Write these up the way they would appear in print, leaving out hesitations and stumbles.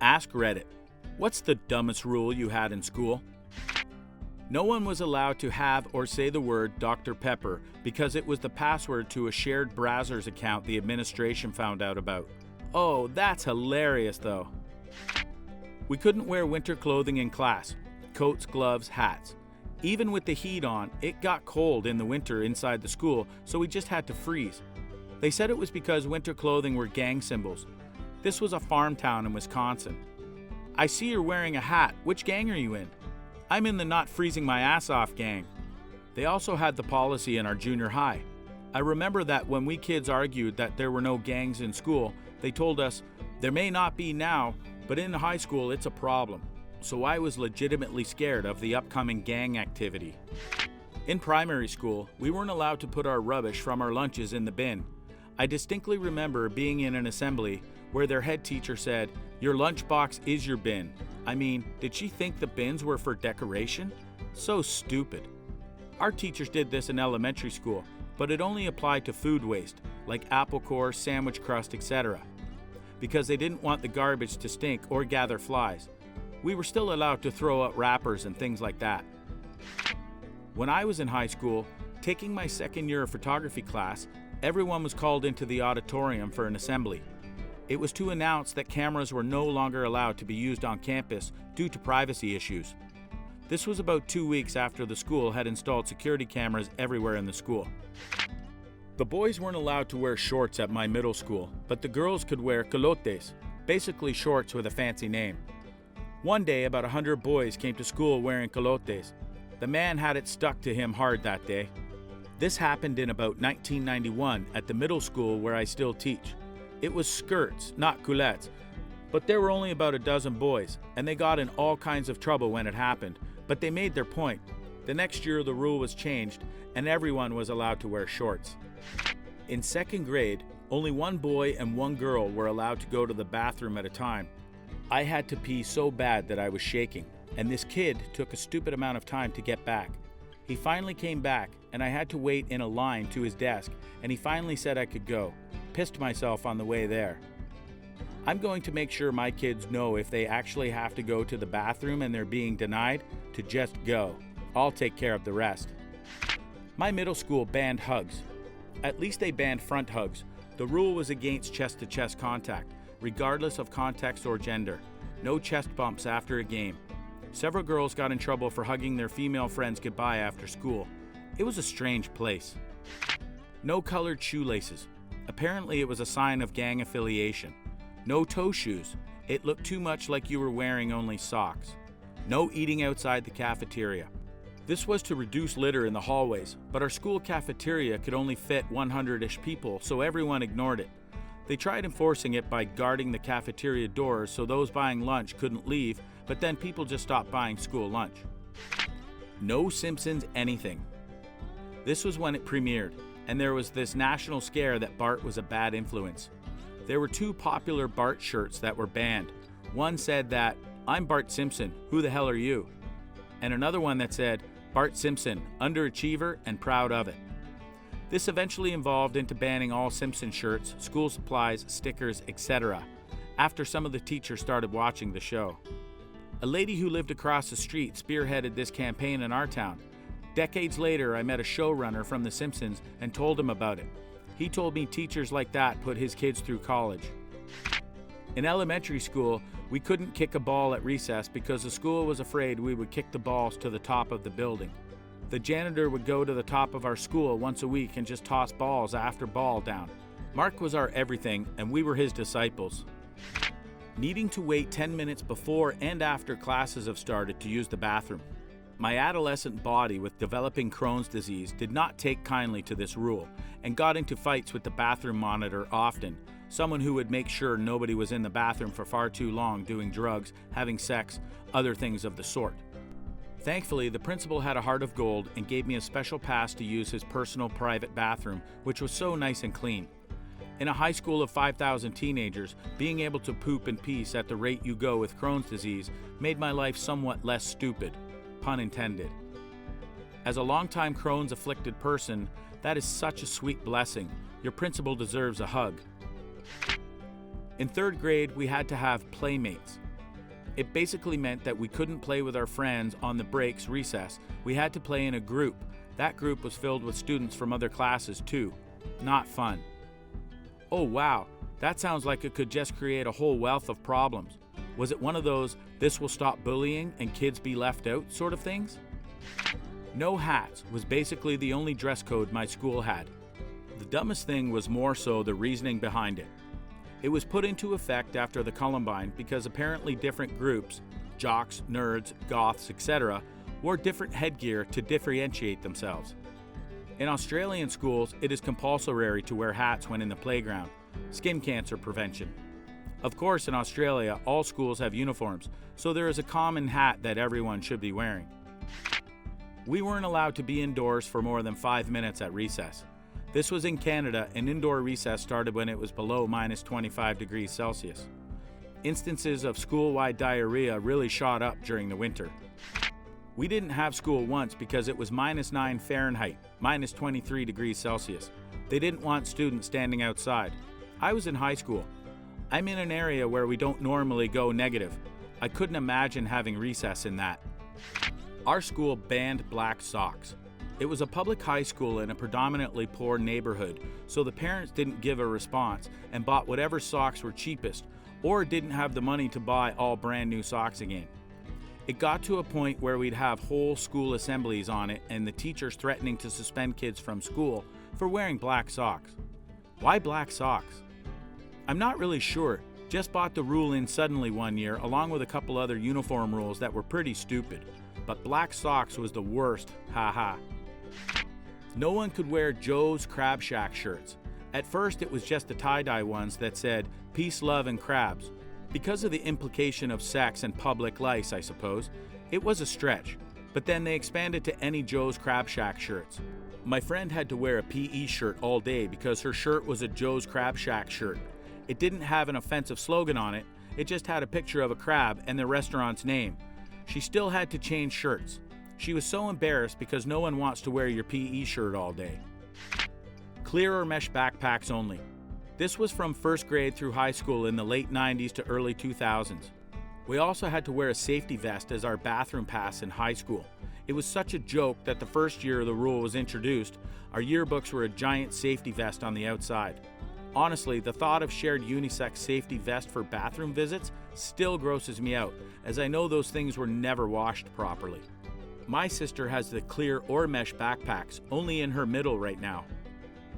Ask Reddit. What's the dumbest rule you had in school? No one was allowed to have or say the word Dr. Pepper because it was the password to a shared browser's account the administration found out about. Oh, that's hilarious though. We couldn't wear winter clothing in class. Coats, gloves, hats. Even with the heat on, it got cold in the winter inside the school, so we just had to freeze. They said it was because winter clothing were gang symbols. This was a farm town in Wisconsin. I see you're wearing a hat. Which gang are you in? I'm in the not freezing my ass off gang. They also had the policy in our junior high. I remember that when we kids argued that there were no gangs in school, they told us, there may not be now, but in high school it's a problem. So I was legitimately scared of the upcoming gang activity. In primary school, we weren't allowed to put our rubbish from our lunches in the bin. I distinctly remember being in an assembly where their head teacher said, "Your lunchbox is your bin." I mean, did she think the bins were for decoration? So stupid. Our teachers did this in elementary school, but it only applied to food waste, like apple core, sandwich crust, etc., because they didn't want the garbage to stink or gather flies. We were still allowed to throw out wrappers and things like that. When I was in high school, taking my second year of photography class, everyone was called into the auditorium for an assembly. It was to announce that cameras were no longer allowed to be used on campus due to privacy issues. This was about 2 weeks after the school had installed security cameras everywhere in the school. The boys weren't allowed to wear shorts at my middle school, but the girls could wear culottes, basically shorts with a fancy name. One day, about 100 boys came to school wearing culottes. The man had it stuck to him hard that day. This happened in about 1991 at the middle school where I still teach. It was skirts, not culottes, but there were only about a dozen boys, and they got in all kinds of trouble when it happened, but they made their point. The next year the rule was changed, and everyone was allowed to wear shorts. In second grade, only one boy and one girl were allowed to go to the bathroom at a time. I had to pee so bad that I was shaking, and this kid took a stupid amount of time to get back. He finally came back, and I had to wait in a line to his desk, and he finally said I could go. Pissed myself on the way there. I'm going to make sure my kids know if they actually have to go to the bathroom and they're being denied, to just go. I'll take care of the rest. My middle school banned hugs. At least they banned front hugs. The rule was against chest-to-chest contact, regardless of context or gender. No chest bumps after a game. Several girls got in trouble for hugging their female friends goodbye after school. It was a strange place. No colored shoelaces. Apparently it was a sign of gang affiliation. No toe shoes. It looked too much like you were wearing only socks. No eating outside the cafeteria. This was to reduce litter in the hallways, but our school cafeteria could only fit 100-ish people, so everyone ignored it. They tried enforcing it by guarding the cafeteria doors so those buying lunch couldn't leave, but then people just stopped buying school lunch. No Simpsons anything. This was when it premiered, and there was this national scare that Bart was a bad influence. There were two popular Bart shirts that were banned. One said that, "I'm Bart Simpson, who the hell are you?" And another one that said, "Bart Simpson, underachiever and proud of it." This eventually evolved into banning all Simpson shirts, school supplies, stickers, etc., after some of the teachers started watching the show. A lady who lived across the street spearheaded this campaign in our town. Decades later, I met a showrunner from The Simpsons and told him about it. He told me teachers like that put his kids through college. In elementary school, we couldn't kick a ball at recess because the school was afraid we would kick the balls to the top of the building. The janitor would go to the top of our school once a week and just toss balls after ball down. Mark was our everything, and we were his disciples. Needing to wait 10 minutes before and after classes have started to use the bathroom. My adolescent body with developing Crohn's disease did not take kindly to this rule and got into fights with the bathroom monitor often, someone who would make sure nobody was in the bathroom for far too long doing drugs, having sex, other things of the sort. Thankfully, the principal had a heart of gold and gave me a special pass to use his personal private bathroom, which was so nice and clean. In a high school of 5,000 teenagers, being able to poop in peace at the rate you go with Crohn's disease made my life somewhat less stupid. Pun intended. As a longtime Crohn's afflicted person, that is such a sweet blessing. Your principal deserves a hug. In third grade, we had to have playmates. It basically meant that we couldn't play with our friends on the breaks, recess. We had to play in a group. That group was filled with students from other classes too. Not fun. Oh wow, that sounds like it could just create a whole wealth of problems. Was it one of those "this will stop bullying and kids be left out" sort of things? No hats was basically the only dress code my school had. The dumbest thing was more so the reasoning behind it. It was put into effect after the Columbine because apparently different groups, jocks, nerds, goths, etc., wore different headgear to differentiate themselves. In Australian schools, it is compulsory to wear hats when in the playground, skin cancer prevention. Of course, in Australia, all schools have uniforms, so there is a common hat that everyone should be wearing. We weren't allowed to be indoors for more than 5 minutes at recess. This was in Canada, and indoor recess started when it was below minus 25 degrees Celsius. Instances of school-wide diarrhea really shot up during the winter. We didn't have school once because it was minus 9 Fahrenheit, minus 23 degrees Celsius. They didn't want students standing outside. I was in high school. I'm in an area where we don't normally go negative. I couldn't imagine having recess in that. Our school banned black socks. It was a public high school in a predominantly poor neighborhood, so the parents didn't give a response and bought whatever socks were cheapest, or didn't have the money to buy all brand new socks again. It got to a point where we'd have whole school assemblies on it and the teachers threatening to suspend kids from school for wearing black socks. Why black socks? I'm not really sure, just bought the rule in suddenly one year along with a couple other uniform rules that were pretty stupid, but black socks was the worst, haha. No one could wear Joe's Crab Shack shirts. At first it was just the tie-dye ones that said peace, love, and crabs. Because of the implication of sex and public lice, I suppose, it was a stretch. But then they expanded to any Joe's Crab Shack shirts. My friend had to wear a PE shirt all day because her shirt was a Joe's Crab Shack shirt. It didn't have an offensive slogan on it, it just had a picture of a crab and the restaurant's name. She still had to change shirts. She was so embarrassed because no one wants to wear your PE shirt all day. Clear or mesh backpacks only. This was from first grade through high school in the late 90s to early 2000s. We also had to wear a safety vest as our bathroom pass in high school. It was such a joke that the first year the rule was introduced, our yearbooks were a giant safety vest on the outside. Honestly, the thought of shared unisex safety vest for bathroom visits still grosses me out, as I know those things were never washed properly. My sister has the clear or mesh backpacks, only in her middle right now.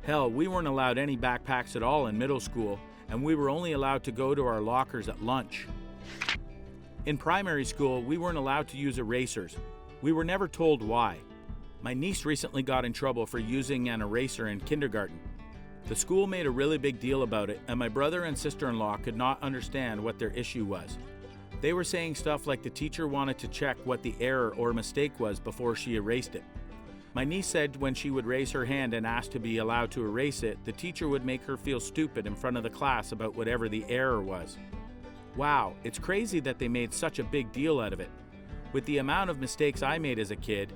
Hell, we weren't allowed any backpacks at all in middle school, and we were only allowed to go to our lockers at lunch. In primary school, we weren't allowed to use erasers. We were never told why. My niece recently got in trouble for using an eraser in kindergarten. The school made a really big deal about it, and my brother and sister-in-law could not understand what their issue was. They were saying stuff like the teacher wanted to check what the error or mistake was before she erased it. My niece said when she would raise her hand and ask to be allowed to erase it, the teacher would make her feel stupid in front of the class about whatever the error was. Wow, it's crazy that they made such a big deal out of it. With the amount of mistakes I made as a kid,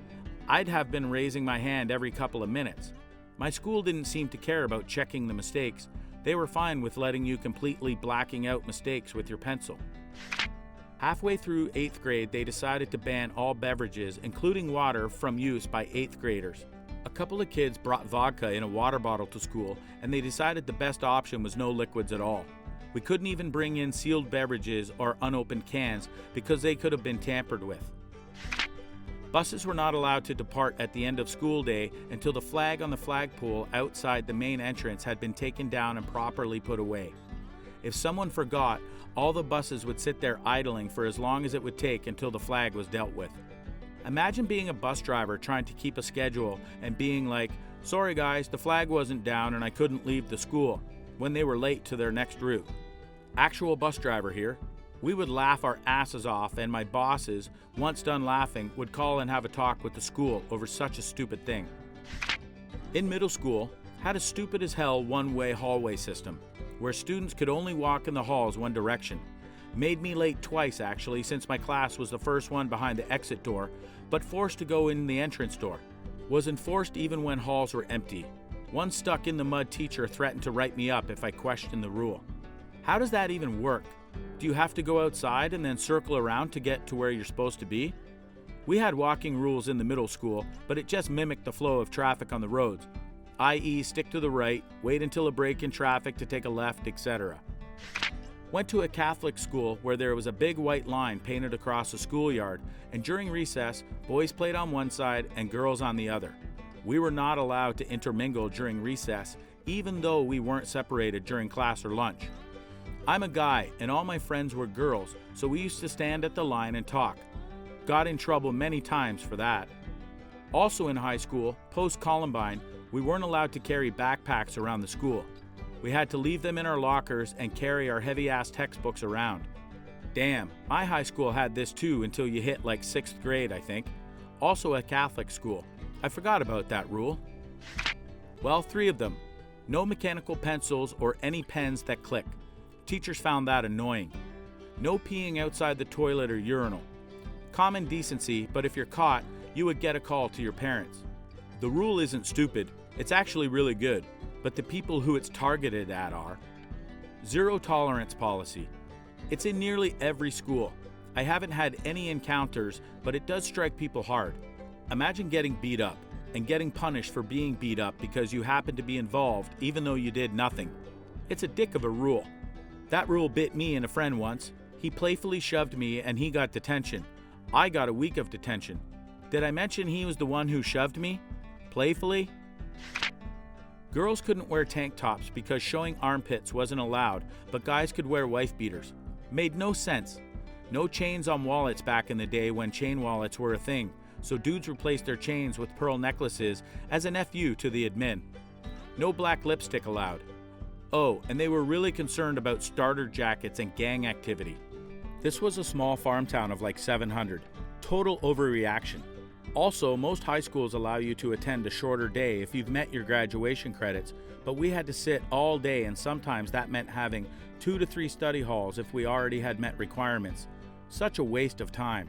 I'd have been raising my hand every couple of minutes. My school didn't seem to care about checking the mistakes. They were fine with letting you completely blacking out mistakes with your pencil. Halfway through 8th grade, they decided to ban all beverages, including water, from use by 8th graders. A couple of kids brought vodka in a water bottle to school, and they decided the best option was no liquids at all. We couldn't even bring in sealed beverages or unopened cans because they could have been tampered with. Buses were not allowed to depart at the end of school day until the flag on the flagpole outside the main entrance had been taken down and properly put away. If someone forgot, all the buses would sit there idling for as long as it would take until the flag was dealt with. Imagine being a bus driver trying to keep a schedule and being like, "Sorry guys, the flag wasn't down and I couldn't leave the school," when they were late to their next route. Actual bus driver here. We would laugh our asses off, and my bosses, once done laughing, would call and have a talk with the school over such a stupid thing. In middle school, had a stupid as hell one-way hallway system, where students could only walk in the halls one direction. Made me late twice actually, since my class was the first one behind the exit door, but forced to go in the entrance door. Was enforced even when halls were empty. One stuck in the mud teacher threatened to write me up if I questioned the rule. How does that even work? Do you have to go outside and then circle around to get to where you're supposed to be? We had walking rules in the middle school, but it just mimicked the flow of traffic on the roads, i.e. stick to the right, wait until a break in traffic to take a left, etc. Went to a Catholic school where there was a big white line painted across the schoolyard, and during recess, boys played on one side and girls on the other. We were not allowed to intermingle during recess, even though we weren't separated during class or lunch. I'm a guy, and all my friends were girls, so we used to stand at the line and talk. Got in trouble many times for that. Also in high school, post-Columbine, we weren't allowed to carry backpacks around the school. We had to leave them in our lockers and carry our heavy-ass textbooks around. Damn, my high school had this too until you hit like 6th grade, I think. Also a Catholic school. I forgot about that rule. Well, 3 of them. No mechanical pencils or any pens that click. Teachers found that annoying. No peeing outside the toilet or urinal. Common decency, but if you're caught, you would get a call to your parents. The rule isn't stupid, it's actually really good, but the people who it's targeted at are. Zero tolerance policy. It's in nearly every school. I haven't had any encounters, but it does strike people hard. Imagine getting beat up and getting punished for being beat up because you happen to be involved even though you did nothing. It's a dick of a rule. That rule bit me and a friend once. He playfully shoved me and he got detention. I got a week of detention. Did I mention he was the one who shoved me? Playfully? Girls couldn't wear tank tops because showing armpits wasn't allowed, but guys could wear wife beaters. Made no sense. No chains on wallets back in the day when chain wallets were a thing, so dudes replaced their chains with pearl necklaces as an FU to the admin. No black lipstick allowed. Oh, and they were really concerned about starter jackets and gang activity. This was a small farm town of like 700. Total overreaction. Also, most high schools allow you to attend a shorter day if you've met your graduation credits, but we had to sit all day, and sometimes that meant having 2 to 3 study halls if we already had met requirements. Such a waste of time.